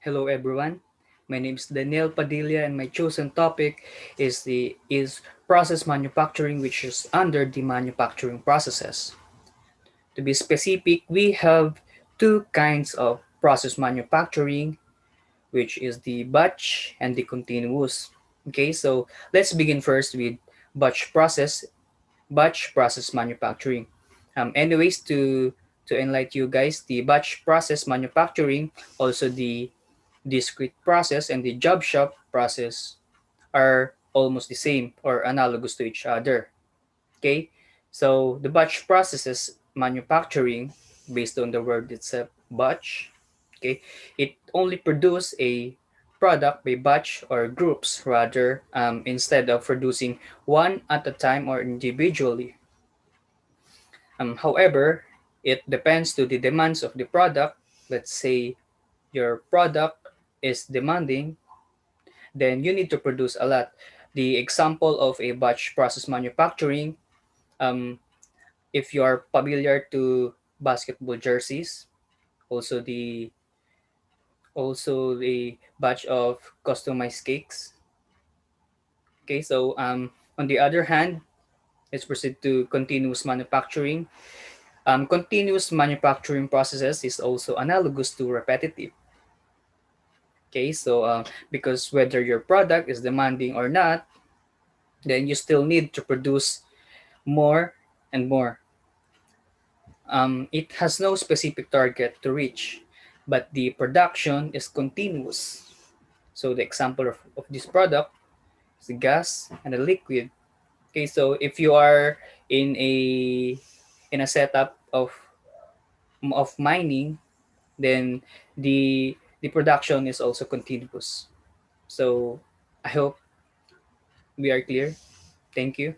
Hello everyone. My name is Daniel Padilla and my chosen topic is process manufacturing, which is under the manufacturing processes. To be specific, we have two kinds of process manufacturing, which is the batch and the continuous. Okay, so let's begin first with batch process batch process manufacturing. Anyways, to enlighten you guys, the batch process manufacturing, also the discrete process and the job shop process are almost the same or analogous to each other. Okay, so the batch processes manufacturing, based on the word itself, batch. Okay, it only produce a product by batch or groups rather, instead of producing one at a time or individually. However, it depends to the demands of the product. Let's say your product is demanding, then you need to produce a lot. The example of a batch process manufacturing, um, if you are familiar to basketball jerseys, also the batch of customized cakes. Okay, so on the other hand, let's proceed to continuous manufacturing. Continuous manufacturing processes is also analogous to repetitive. Okay, so because whether your product is demanding or not, then you still need to produce more and more. It has no specific target to reach, but the production is continuous. So the example of this product is the gas and the liquid. Okay, so if you are in a in a setup of mining, then the production is also continuous. So I hope we are clear. Thank you.